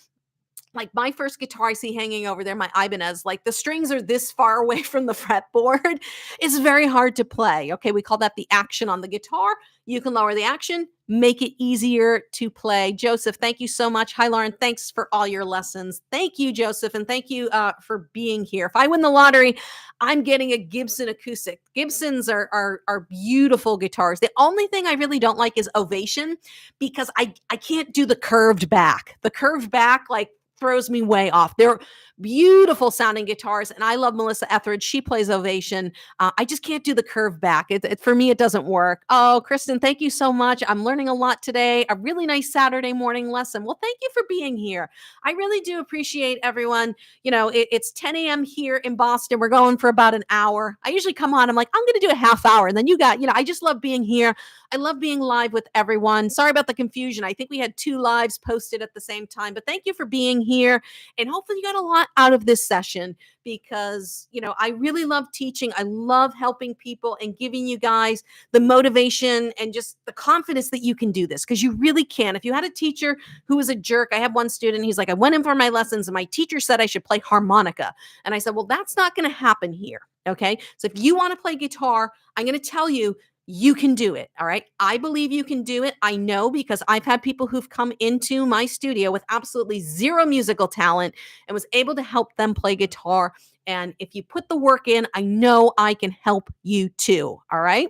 Like my first guitar I see hanging over there, my Ibanez, like the strings are this far away from the fretboard. It's very hard to play. Okay, we call that the action on the guitar. You can lower the action, make it easier to play. Joseph, thank you so much. Hi, Lauren. Thanks for all your lessons. Thank you, Joseph, and thank you for being here. If I win the lottery, I'm getting a Gibson acoustic. Gibsons are beautiful guitars. The only thing I really don't like is Ovation, because I can't do the curved back. The curved back, like, throws me way off. They're beautiful sounding guitars, and I love Melissa Etheridge. She plays Ovation. I just can't do the curve back. For me, it doesn't work. Oh, Kristen, thank you so much. I'm learning a lot today. A really nice Saturday morning lesson. Well, thank you for being here. I really do appreciate everyone. It's 10 a.m. here in Boston. We're going for about an hour. I usually come on. I'm like, I'm going to do a half hour. And then I just love being here. I love being live with everyone. Sorry about the confusion. I think we had 2 lives posted at the same time, but thank you for being here. And hopefully you got a lot out of this session, because, I really love teaching. I love helping people and giving you guys the motivation and just the confidence that you can do this, because you really can. If you had a teacher who was a jerk, I have one student, he's like, I went in for my lessons and my teacher said I should play harmonica. And I said, well, that's not going to happen here. Okay. So if you want to play guitar, I'm going to tell you, you can do it. All right. I believe you can do it. I know, because I've had people who've come into my studio with absolutely zero musical talent and was able to help them play guitar. And if you put the work in, I know I can help you too. All right.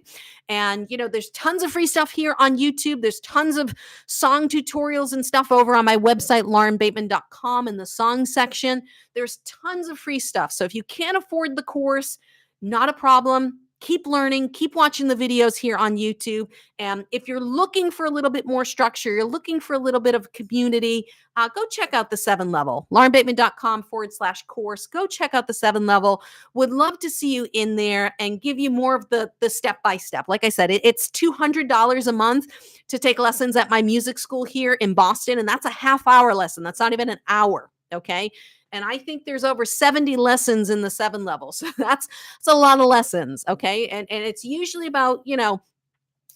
And, there's tons of free stuff here on YouTube. There's tons of song tutorials and stuff over on my website, laurenbateman.com, in the song section. There's tons of free stuff. So if you can't afford the course, not a problem. Keep learning, keep watching the videos here on YouTube. And if you're looking for a little bit more structure, you're looking for a little bit of community, go check out the 7 level, laurenbateman.com/course. Go check out the 7 level. Would love to see you in there and give you more of the step-by-step. Like I said, it's $200 a month to take lessons at my music school here in Boston. And that's a half-hour lesson. That's not even an hour. Okay. And I think there's over 70 lessons in the 7 level. So that's a lot of lessons. Okay. And it's usually about,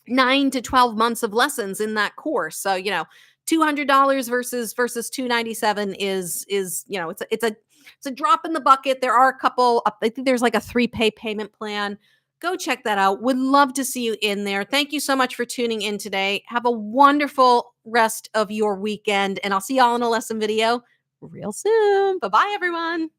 9 to 12 months of lessons in that course. So, $200 versus $297 is, it's a drop in the bucket. There are a couple, I think there's like a 3-pay payment plan. Go check that out. Would love to see you in there. Thank you so much for tuning in today. Have a wonderful rest of your weekend, and I'll see y'all in a lesson video real soon. Bye-bye, everyone.